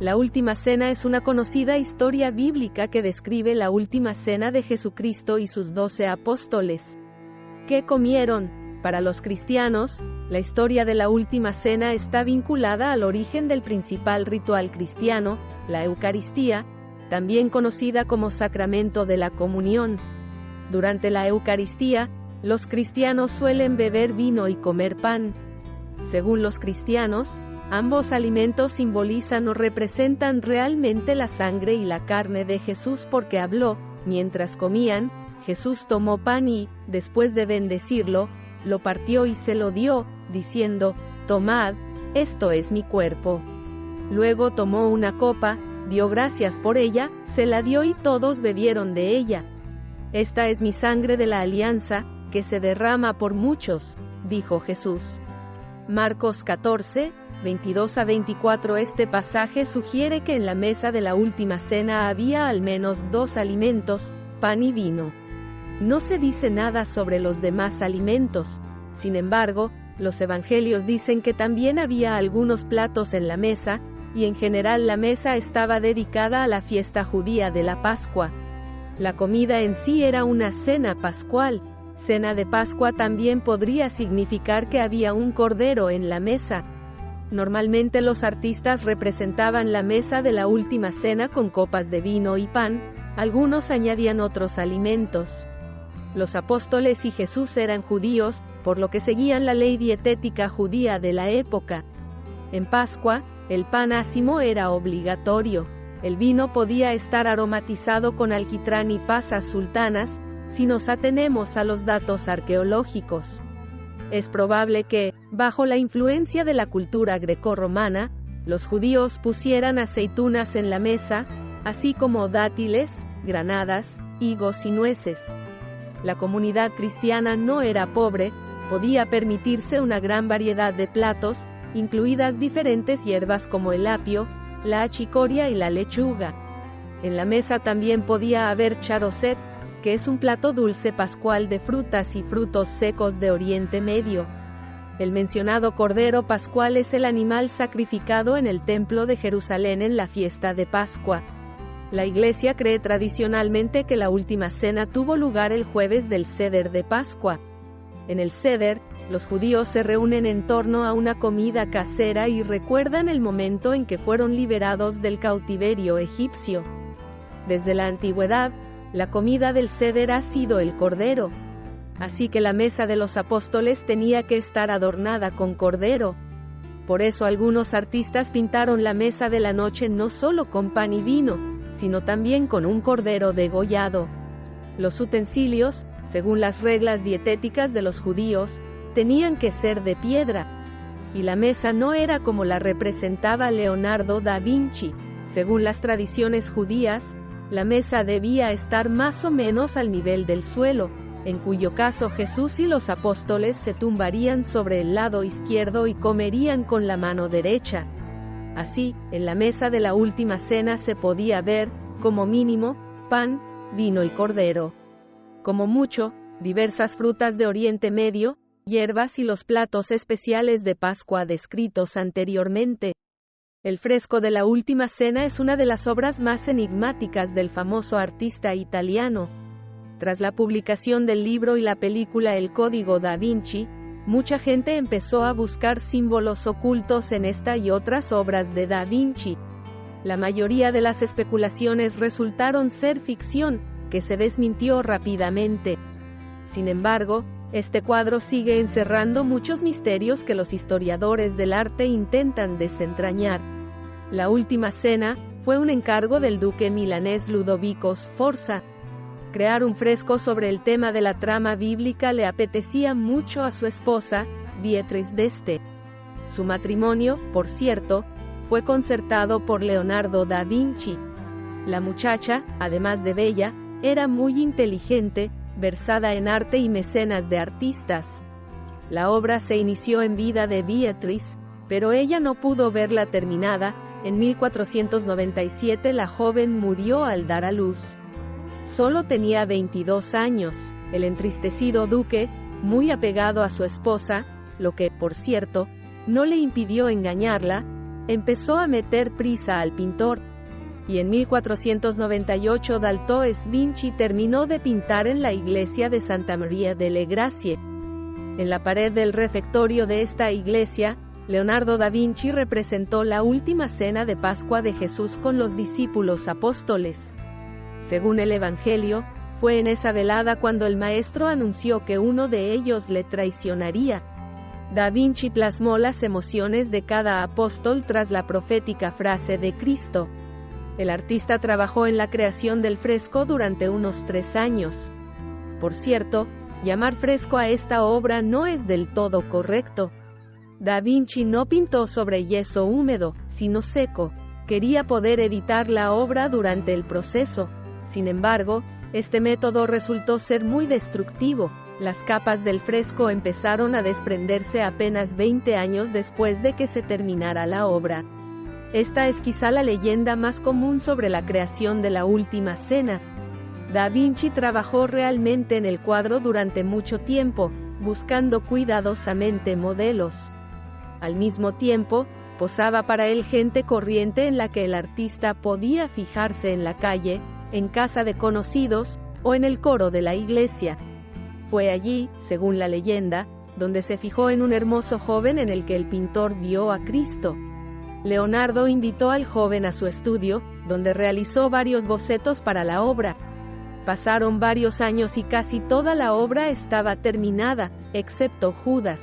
La Última Cena es una conocida historia bíblica que describe la última cena de Jesucristo y sus 12 apóstoles. ¿Qué comieron? Para los cristianos, la historia de la Última Cena está vinculada al origen del principal ritual cristiano, la Eucaristía, también conocida como sacramento de la comunión. Durante la Eucaristía, los cristianos suelen beber vino y comer pan. Según los cristianos, ambos alimentos simbolizan o representan realmente la sangre y la carne de Jesús porque habló, mientras comían, Jesús tomó pan y, después de bendecirlo, lo partió y se lo dio, diciendo, «Tomad, esto es mi cuerpo». Luego tomó una copa, dio gracias por ella, se la dio y todos bebieron de ella. «Esta es mi sangre de la alianza, que se derrama por muchos», dijo Jesús. Marcos 14, 22-24. Este pasaje sugiere que en la mesa de la Última Cena había al menos 2 alimentos, pan y vino. No se dice nada sobre los demás alimentos. Sin embargo, los evangelios dicen que también había algunos platos en la mesa, y en general la mesa estaba dedicada a la fiesta judía de la Pascua. La comida en sí era una cena pascual. Cena de Pascua también podría significar que había un cordero en la mesa. Normalmente los artistas representaban la mesa de la Última Cena con copas de vino y pan, algunos añadían otros alimentos. Los apóstoles y Jesús eran judíos, por lo que seguían la ley dietética judía de la época. En Pascua, el pan ácimo era obligatorio. El vino podía estar aromatizado con alquitrán y pasas sultanas, si nos atenemos a los datos arqueológicos. Es probable que, bajo la influencia de la cultura grecorromana, los judíos pusieran aceitunas en la mesa, así como dátiles, granadas, higos y nueces. La comunidad cristiana no era pobre, podía permitirse una gran variedad de platos, incluidas diferentes hierbas como el apio, la achicoria y la lechuga. En la mesa también podía haber charoset, que es un plato dulce pascual de frutas y frutos secos de Oriente Medio. El mencionado cordero pascual es el animal sacrificado en el templo de Jerusalén en la fiesta de Pascua. La Iglesia cree tradicionalmente que la Última Cena tuvo lugar el jueves del Seder de Pascua. En el Seder, los judíos se reúnen en torno a una comida casera y recuerdan el momento en que fueron liberados del cautiverio egipcio. Desde la antigüedad, la comida del Seder ha sido el cordero. Así que la mesa de los apóstoles tenía que estar adornada con cordero. Por eso algunos artistas pintaron la mesa de la noche no solo con pan y vino, sino también con un cordero degollado. Los utensilios, según las reglas dietéticas de los judíos, tenían que ser de piedra. Y la mesa no era como la representaba Leonardo da Vinci. Según las tradiciones judías, la mesa debía estar más o menos al nivel del suelo, en cuyo caso Jesús y los apóstoles se tumbarían sobre el lado izquierdo y comerían con la mano derecha. Así, en la mesa de la Última Cena se podía ver, como mínimo, pan, vino y cordero. Como mucho, diversas frutas de Oriente Medio, hierbas y los platos especiales de Pascua descritos anteriormente. El fresco de la Última Cena es una de las obras más enigmáticas del famoso artista italiano. Tras la publicación del libro y la película El Código da Vinci, mucha gente empezó a buscar símbolos ocultos en esta y otras obras de da Vinci. La mayoría de las especulaciones resultaron ser ficción, que se desmintió rápidamente. Sin embargo, este cuadro sigue encerrando muchos misterios que los historiadores del arte intentan desentrañar. La Última Cena fue un encargo del duque milanés Ludovico Sforza. Crear un fresco sobre el tema de la trama bíblica le apetecía mucho a su esposa, Beatrice d'Este. Su matrimonio, por cierto, fue concertado por Leonardo da Vinci. La muchacha, además de bella, era muy inteligente, versada en arte y mecenas de artistas. La obra se inició en vida de Beatrice, pero ella no pudo verla terminada. En 1497 la joven murió al dar a luz. Solo tenía 22 años. El entristecido duque, muy apegado a su esposa, lo que, por cierto, no le impidió engañarla, empezó a meter prisa al pintor, y en 1498 Daltaux Vinci terminó de pintar en la iglesia de Santa María delle Grazie. En la pared del refectorio de esta iglesia, Leonardo da Vinci representó la última cena de Pascua de Jesús con los discípulos apóstoles. Según el Evangelio, fue en esa velada cuando el maestro anunció que uno de ellos le traicionaría. Da Vinci plasmó las emociones de cada apóstol tras la profética frase de Cristo. El artista trabajó en la creación del fresco durante unos 3 años. Por cierto, llamar fresco a esta obra no es del todo correcto. Da Vinci no pintó sobre yeso húmedo, sino seco. Quería poder editar la obra durante el proceso. Sin embargo, este método resultó ser muy destructivo. Las capas del fresco empezaron a desprenderse apenas 20 años después de que se terminara la obra. Esta es quizá la leyenda más común sobre la creación de la Última Cena. Da Vinci trabajó realmente en el cuadro durante mucho tiempo, buscando cuidadosamente modelos. Al mismo tiempo, posaba para él gente corriente en la que el artista podía fijarse en la calle, en casa de conocidos, o en el coro de la iglesia. Fue allí, según la leyenda, donde se fijó en un hermoso joven en el que el pintor vio a Cristo. Leonardo invitó al joven a su estudio, donde realizó varios bocetos para la obra. Pasaron varios años y casi toda la obra estaba terminada, excepto Judas.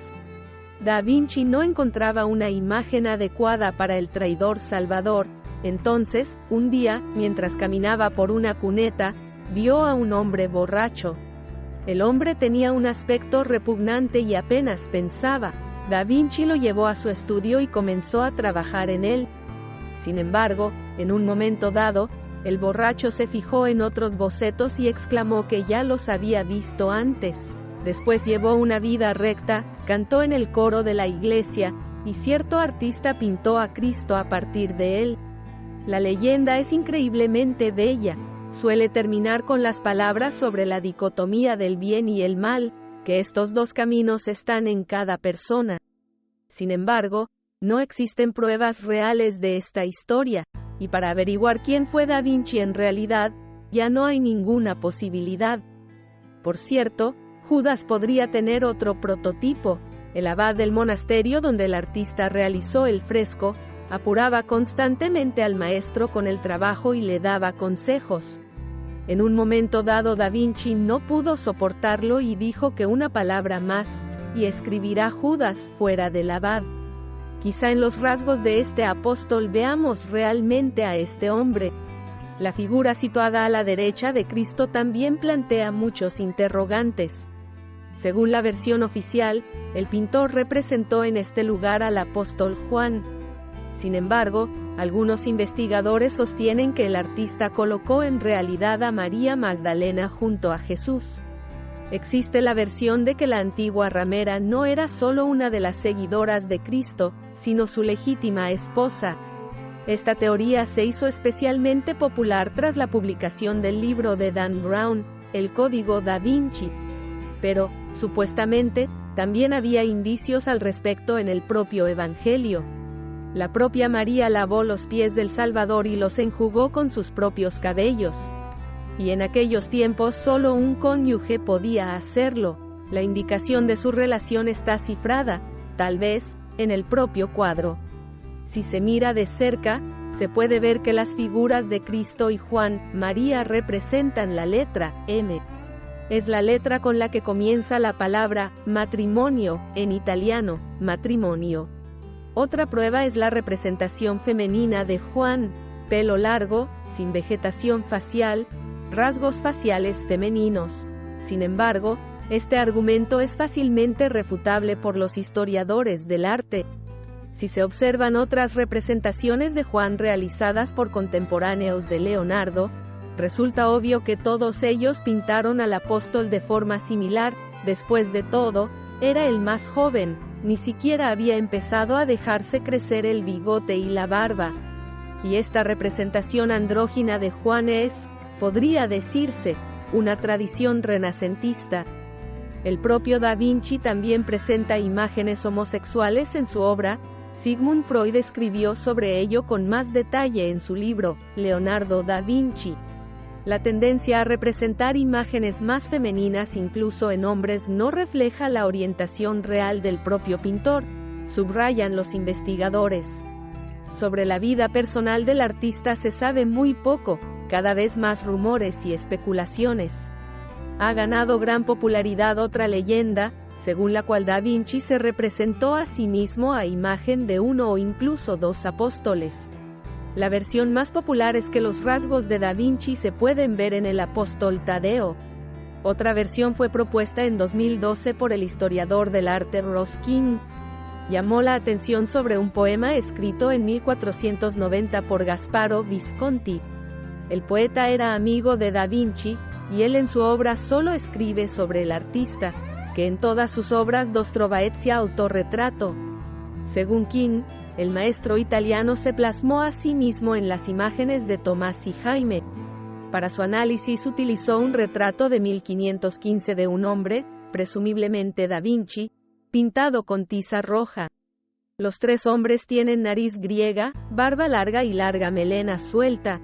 Da Vinci no encontraba una imagen adecuada para el traidor Salvador. Entonces, un día, mientras caminaba por una cuneta, vio a un hombre borracho. El hombre tenía un aspecto repugnante y apenas pensaba. Da Vinci lo llevó a su estudio y comenzó a trabajar en él. Sin embargo, en un momento dado, el borracho se fijó en otros bocetos y exclamó que ya los había visto antes. Después llevó una vida recta, cantó en el coro de la iglesia, y cierto artista pintó a Cristo a partir de él. La leyenda es increíblemente bella. Suele terminar con las palabras sobre la dicotomía del bien y el mal, que estos dos caminos están en cada persona. Sin embargo, no existen pruebas reales de esta historia, y para averiguar quién fue Da Vinci en realidad, ya no hay ninguna posibilidad. Por cierto, Judas podría tener otro prototipo. El abad del monasterio donde el artista realizó el fresco, apuraba constantemente al maestro con el trabajo y le daba consejos. En un momento dado Da Vinci no pudo soportarlo y dijo que una palabra más, y escribirá Judas fuera del abad. Quizá en los rasgos de este apóstol veamos realmente a este hombre. La figura situada a la derecha de Cristo también plantea muchos interrogantes. Según la versión oficial, el pintor representó en este lugar al apóstol Juan. Sin embargo, algunos investigadores sostienen que el artista colocó en realidad a María Magdalena junto a Jesús. Existe la versión de que la antigua ramera no era solo una de las seguidoras de Cristo, sino su legítima esposa. Esta teoría se hizo especialmente popular tras la publicación del libro de Dan Brown, El Código Da Vinci. Pero, supuestamente, también había indicios al respecto en el propio Evangelio. La propia María lavó los pies del Salvador y los enjugó con sus propios cabellos. Y en aquellos tiempos solo un cónyuge podía hacerlo. La indicación de su relación está cifrada, tal vez, en el propio cuadro. Si se mira de cerca, se puede ver que las figuras de Cristo y Juan María representan la letra M. Es la letra con la que comienza la palabra matrimonio, en italiano, matrimonio. Otra prueba es la representación femenina de Juan, pelo largo, sin vegetación facial, rasgos faciales femeninos. Sin embargo, este argumento es fácilmente refutable por los historiadores del arte. Si se observan otras representaciones de Juan realizadas por contemporáneos de Leonardo, resulta obvio que todos ellos pintaron al apóstol de forma similar. Después de todo, era el más joven, ni siquiera había empezado a dejarse crecer el bigote y la barba. Y esta representación andrógina de Juan es, podría decirse, una tradición renacentista. El propio Da Vinci también presenta imágenes homosexuales en su obra, Sigmund Freud escribió sobre ello con más detalle en su libro, Leonardo da Vinci. La tendencia a representar imágenes más femeninas incluso en hombres no refleja la orientación real del propio pintor, subrayan los investigadores. Sobre la vida personal del artista se sabe muy poco, cada vez más rumores y especulaciones. Ha ganado gran popularidad otra leyenda, según la cual Da Vinci se representó a sí mismo a imagen de uno o incluso dos apóstoles. La versión más popular es que los rasgos de Da Vinci se pueden ver en el apóstol Tadeo. Otra versión fue propuesta en 2012 por el historiador del arte Ruskin. Llamó la atención sobre un poema escrito en 1490 por Gasparo Visconti. El poeta era amigo de Da Vinci, y él en su obra solo escribe sobre el artista, que en todas sus obras Dostoevsky autorretrato. Según King, el maestro italiano se plasmó a sí mismo en las imágenes de Tomás y Jaime. Para su análisis utilizó un retrato de 1515 de un hombre, presumiblemente Da Vinci, pintado con tiza roja. Los tres hombres tienen nariz griega, barba larga y larga melena suelta.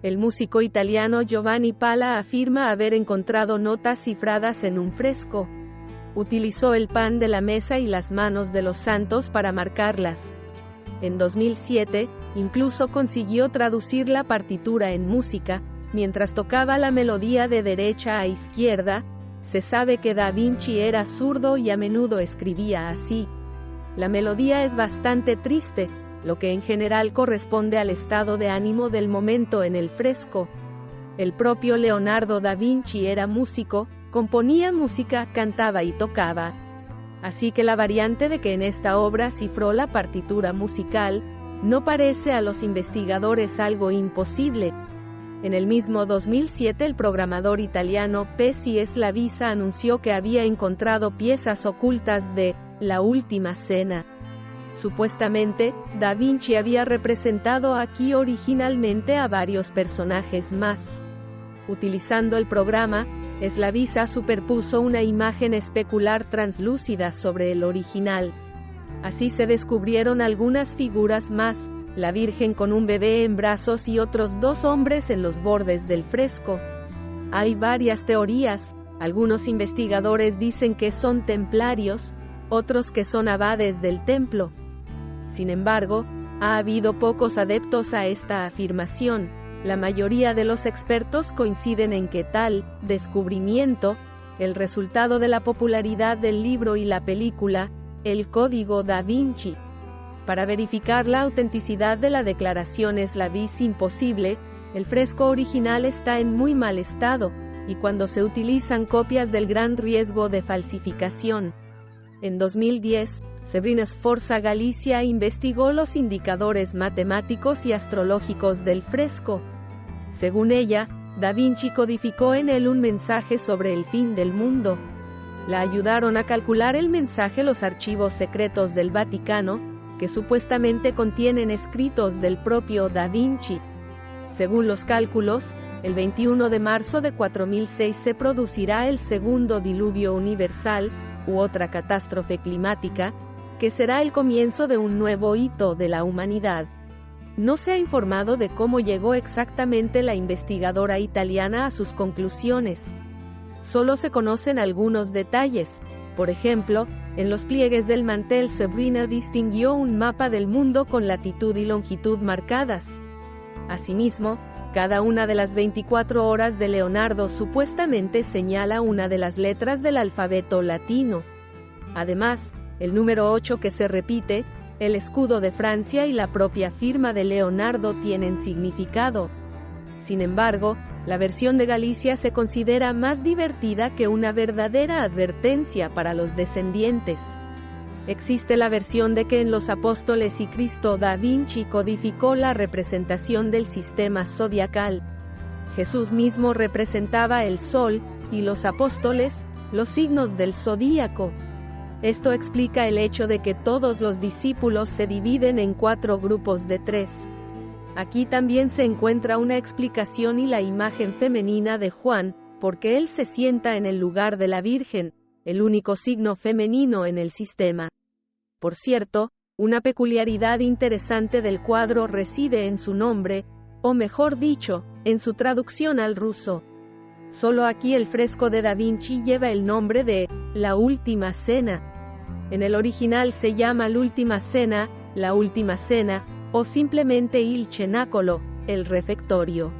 El músico italiano Giovanni Pala afirma haber encontrado notas cifradas en un fresco. Utilizó el pan de la mesa y las manos de los santos para marcarlas. En 2007, incluso consiguió traducir la partitura en música, mientras tocaba la melodía de derecha a izquierda. Se sabe que Da Vinci era zurdo y a menudo escribía así. La melodía es bastante triste, lo que en general corresponde al estado de ánimo del momento en el fresco. El propio Leonardo da Vinci era músico, componía música, cantaba y tocaba. Así que la variante de que en esta obra cifró la partitura musical, no parece a los investigadores algo imposible. En el mismo 2007 el programador italiano P.C. Slavisa anunció que había encontrado piezas ocultas de La Última Cena. Supuestamente, Da Vinci había representado aquí originalmente a varios personajes más. Utilizando el programa, Slavisa superpuso una imagen especular translúcida sobre el original. Así se descubrieron algunas figuras más, la Virgen con un bebé en brazos y otros dos hombres en los bordes del fresco. Hay varias teorías, algunos investigadores dicen que son templarios, otros que son abades del templo. Sin embargo, ha habido pocos adeptos a esta afirmación. La mayoría de los expertos coinciden en que tal descubrimiento, el resultado de la popularidad del libro y la película, El Código da Vinci. Para verificar la autenticidad de la declaración Slavisa imposible, el fresco original está en muy mal estado, y cuando se utilizan copias del gran riesgo de falsificación. En 2010, Sabrina Sforza Galicia investigó los indicadores matemáticos y astrológicos del fresco. Según ella, Da Vinci codificó en él un mensaje sobre el fin del mundo. La ayudaron a calcular el mensaje los archivos secretos del Vaticano, que supuestamente contienen escritos del propio Da Vinci. Según los cálculos, el 21 de marzo de 4006 se producirá el segundo diluvio universal, u otra catástrofe climática, que será el comienzo de un nuevo hito de la humanidad. No se ha informado de cómo llegó exactamente la investigadora italiana a sus conclusiones. Solo se conocen algunos detalles. Por ejemplo, en los pliegues del mantel Sabrina distinguió un mapa del mundo con latitud y longitud marcadas. Asimismo, cada una de las 24 horas de Leonardo supuestamente señala una de las letras del alfabeto latino. Además, el número 8 que se repite, el escudo de Francia y la propia firma de Leonardo tienen significado. Sin embargo, la versión de Galicia se considera más divertida que una verdadera advertencia para los descendientes. Existe la versión de que en Los Apóstoles y Cristo Da Vinci codificó la representación del sistema zodiacal. Jesús mismo representaba el sol, y los apóstoles, los signos del zodíaco. Esto explica el hecho de que todos los discípulos se dividen en 4 grupos de 3. Aquí también se encuentra una explicación y la imagen femenina de Juan, porque él se sienta en el lugar de la Virgen, el único signo femenino en el sistema. Por cierto, Una peculiaridad interesante del cuadro reside en su nombre, o mejor dicho, en su traducción al ruso. Solo aquí el fresco de Da Vinci lleva el nombre de La Última Cena. En el original se llama L'Ultima Cena, La Última Cena, o simplemente Il Cenacolo, el refectorio.